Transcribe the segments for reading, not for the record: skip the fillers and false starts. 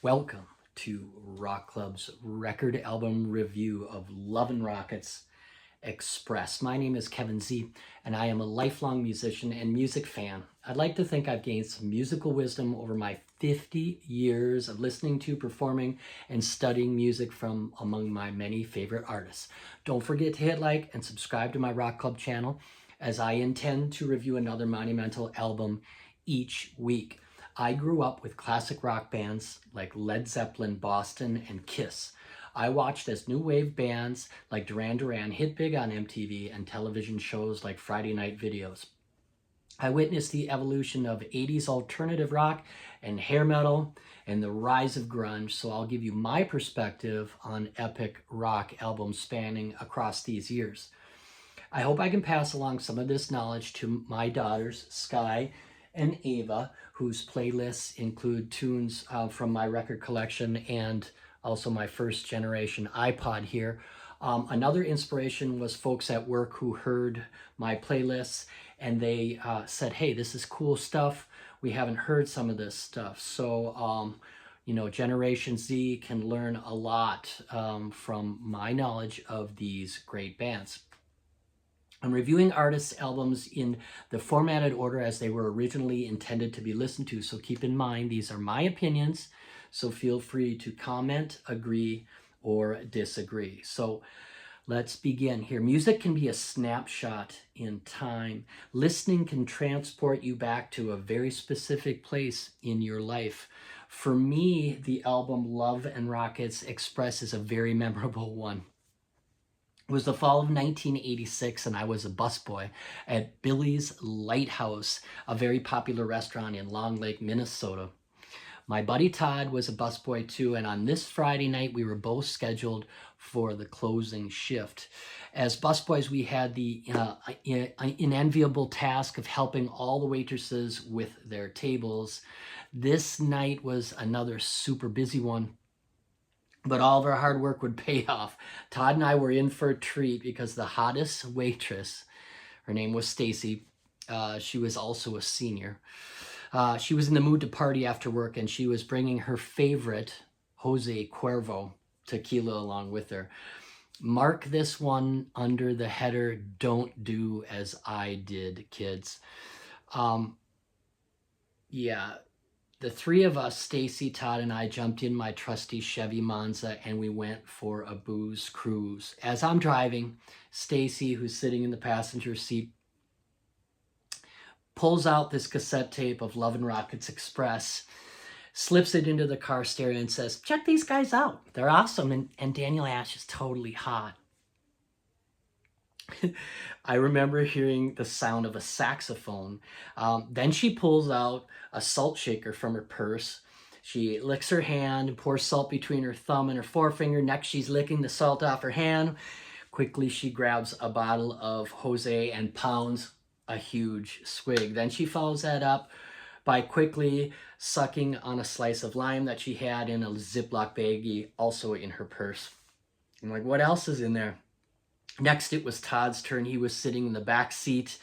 Welcome to Rock Club's record album review of Love and Rockets Express. My name is Kevin Z, and I am a lifelong musician and music fan. I'd like to think I've gained some musical wisdom over my 50 years of listening to, performing, and studying music from among my many favorite artists. Don't forget to hit like and subscribe to my Rock Club channel, as I intend to review another monumental album each week. I grew up with classic rock bands like Led Zeppelin, Boston, and Kiss. I watched as new wave bands like Duran Duran hit big on MTV and television shows like Friday Night Videos. I witnessed the evolution of 80s alternative rock and hair metal and the rise of grunge, so I'll give you my perspective on epic rock albums spanning across these years. I hope I can pass along some of this knowledge to my daughters, Sky and Ava, whose playlists include tunes from my record collection and also my first generation iPod here. Another inspiration was folks at work who heard my playlists and they said, hey, this is cool stuff. We haven't heard some of this stuff. So, Generation Z can learn a lot from my knowledge of these great bands. I'm reviewing artists' albums in the formatted order as they were originally intended to be listened to, so keep in mind these are my opinions, so feel free to comment, agree, or disagree. So let's begin here. Music can be a snapshot in time. Listening can transport you back to a very specific place in your life. For me, the album Love and Rockets Express is a very memorable one. It was the fall of 1986, and I was a busboy at Billy's Lighthouse, a very popular restaurant in Long Lake, Minnesota. My buddy Todd was a busboy too, and on this Friday night, we were both scheduled for the closing shift. As busboys, we had the unenviable task of helping all the waitresses with their tables. This night was another super busy one, but all of our hard work would pay off. Todd and I were in for a treat because the hottest waitress, her name was Stacy, she was also a senior. She was in the mood to party after work, and she was bringing her favorite Jose Cuervo tequila along with her. Mark this one under the header, "Don't do as I did, kids." The three of us, Stacy, Todd, and I, jumped in my trusty Chevy Monza and we went for a booze cruise. As I'm driving, Stacy, who's sitting in the passenger seat, pulls out this cassette tape of Love and Rockets Express, slips it into the car stereo and says, "Check these guys out. They're awesome. And Daniel Ash is totally hot." I remember hearing the sound of a saxophone. Then she pulls out a salt shaker from her purse. She licks her hand and pours salt between her thumb and her forefinger. Next, she's licking the salt off her hand. Quickly, she grabs a bottle of Jose and pounds a huge swig. Then she follows that up by quickly sucking on a slice of lime that she had in a Ziploc baggie, also in her purse. I'm like, what else is in there? Next, it was Todd's turn. He was sitting in the back seat,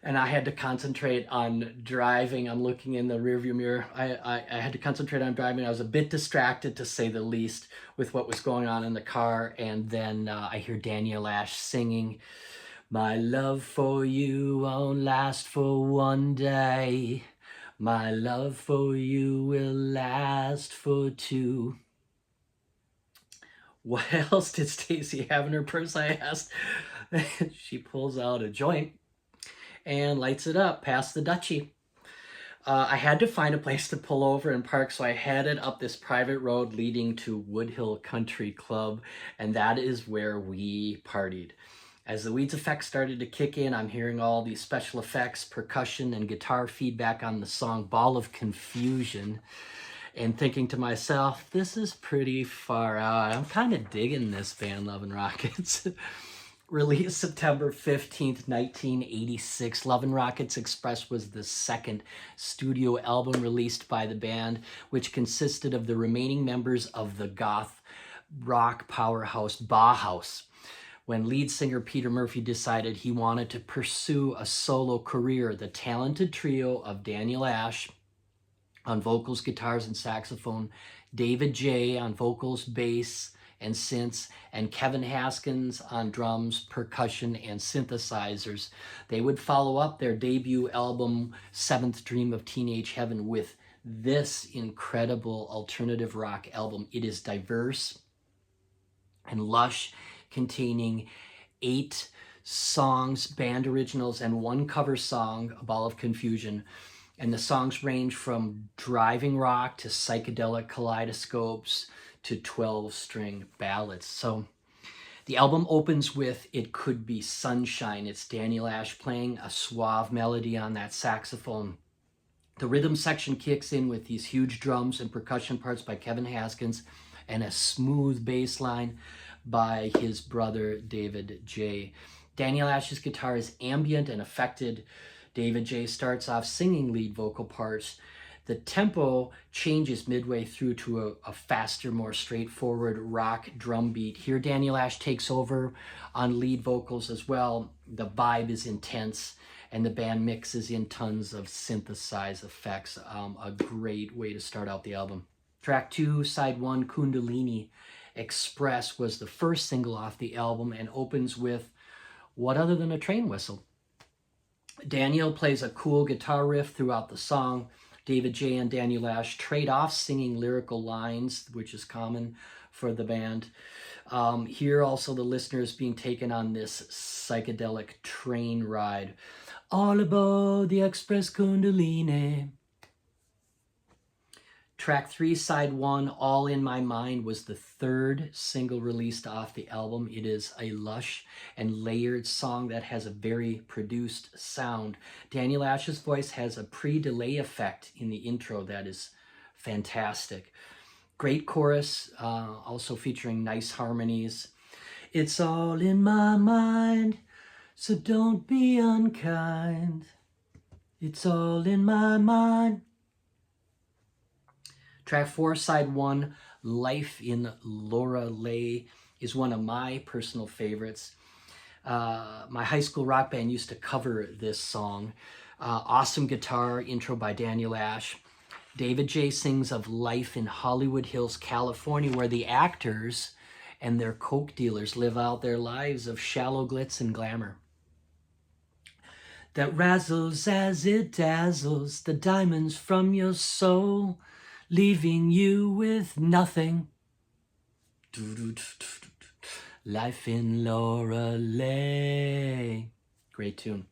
and I had to concentrate on driving. I'm looking in the rearview mirror. I had to concentrate on driving. I was a bit distracted, to say the least, with what was going on in the car. And then I hear Daniel Ash singing, "My love for you won't last for one day. My love for you will last for two." "What else did Stacy have in her purse?" I asked. She pulls out a joint and lights it up past the Dutchie. I had to find a place to pull over and park, so I headed up this private road leading to Woodhill Country Club, and that is where we partied. As the Weeds effects started to kick in, I'm hearing all these special effects, percussion, and guitar feedback on the song Ball of Confusion, and thinking to myself, this is pretty far out. I'm kind of digging this band, Love and Rockets. Released September 15th, 1986, Love and Rockets Express was the second studio album released by the band, which consisted of the remaining members of the goth rock powerhouse Bauhaus. When lead singer Peter Murphy decided he wanted to pursue a solo career, the talented trio of Daniel Ash, on vocals, guitars, and saxophone, David J. on vocals, bass, and synths, and Kevin Haskins on drums, percussion, and synthesizers. They would follow up their debut album, Seventh Dream of Teenage Heaven, with this incredible alternative rock album. It is diverse and lush, containing 8 songs, band originals, and 1 cover song, A Ball of Confusion. And the songs range from driving rock to psychedelic kaleidoscopes to 12-string ballads. So the album opens with It Could Be Sunshine. It's Daniel Ash playing a suave melody on that saxophone. The rhythm section kicks in with these huge drums and percussion parts by Kevin Haskins and a smooth bass line by his brother David J. Daniel Ash's guitar is ambient and affected. David J. starts off singing lead vocal parts. The tempo changes midway through to a faster, more straightforward rock drum beat. Here Daniel Ash takes over on lead vocals as well. The vibe is intense, and the band mixes in tons of synthesized effects. A great way to start out the album. Track 2, side 1, Kundalini Express, was the first single off the album and opens with what other than a train whistle. Daniel plays a cool guitar riff throughout the song. David J. and Daniel Ash trade off singing lyrical lines, which is common for the band. Here also the listener is being taken on this psychedelic train ride. All aboard the Express Kundalini. Track 3, side 1, All in My Mind, was the 3rd single released off the album. It is a lush and layered song that has a very produced sound. Daniel Ash's voice has a pre-delay effect in the intro that is fantastic. Great chorus, also featuring nice harmonies. It's all in my mind, so don't be unkind. It's all in my mind. Track 4, side 1, Life in Laura Lay, is one of my personal favorites. My high school rock band used to cover this song. Awesome guitar intro by Daniel Ash. David J. sings of life in Hollywood Hills, California, where the actors and their coke dealers live out their lives of shallow glitz and glamour. That razzles as it dazzles the diamonds from your soul, leaving you with nothing. Life in Laura Lay. Great tune.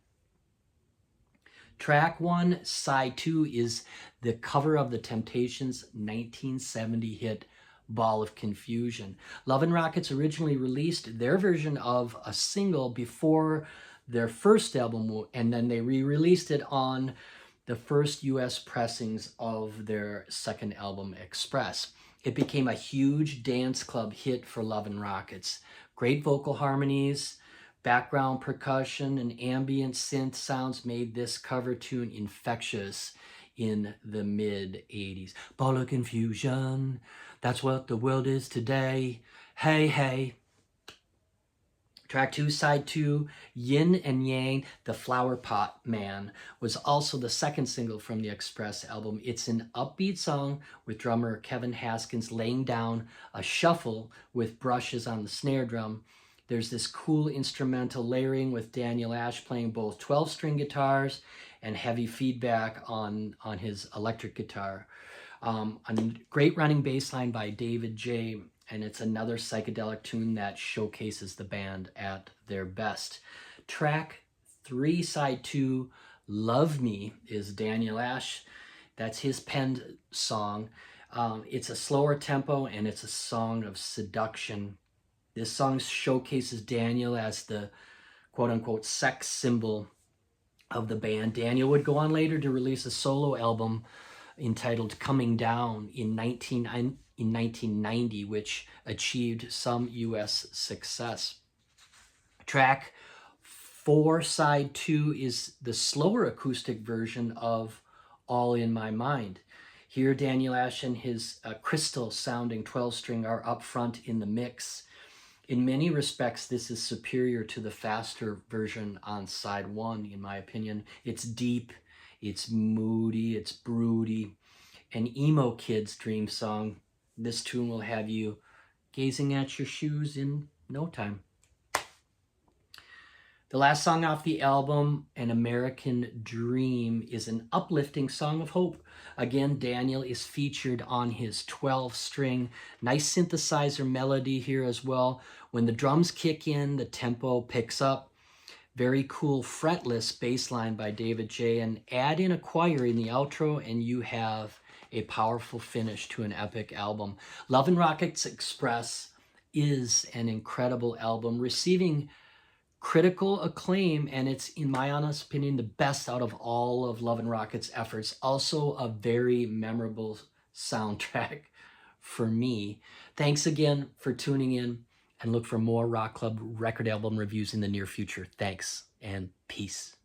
Track 1, side 2, is the cover of the Temptations' 1970 hit Ball of Confusion. Love and Rockets originally released their version of a single before their first album, and then they re-released it on the first US pressings of their second album, Express. It became a huge dance club hit for Love and Rockets. Great vocal harmonies, background percussion, and ambient synth sounds made this cover tune infectious in the mid-'80s. Ball of Confusion, that's what the world is today. Hey, hey. Track 2, side 2, Yin and Yang, The Flower Pot Man, was also the second single from the Express album. It's an upbeat song with drummer Kevin Haskins laying down a shuffle with brushes on the snare drum. There's this cool instrumental layering with Daniel Ash playing both 12-string guitars and heavy feedback on his electric guitar. A great running bass line by David J., and it's another psychedelic tune that showcases the band at their best. Track 3, side 2, Love Me, is Daniel Ash. That's his penned song. It's a slower tempo, and it's a song of seduction. This song showcases Daniel as the quote-unquote sex symbol of the band. Daniel would go on later to release a solo album entitled Coming Down in 1990, which achieved some US success. Track 4, side 2, is the slower acoustic version of All in My Mind. Here, Daniel Ash and his crystal-sounding 12-string are up front in the mix. In many respects, this is superior to the faster version on side 1, in my opinion. It's deep, it's moody, it's broody, an emo kid's dream song. This tune will have you gazing at your shoes in no time. The last song off the album, An American Dream, is an uplifting song of hope. Again, Daniel is featured on his 12-string. Nice synthesizer melody here as well. When the drums kick in, the tempo picks up. Very cool fretless bass line by David J. And add in a choir in the outro and you have a powerful finish to an epic album. Love and Rockets Express is an incredible album, receiving critical acclaim, and it's, in my honest opinion, the best out of all of Love and Rockets' efforts. Also a very memorable soundtrack for me. Thanks again for tuning in, and look for more Rokk Club record album reviews in the near future. Thanks and peace.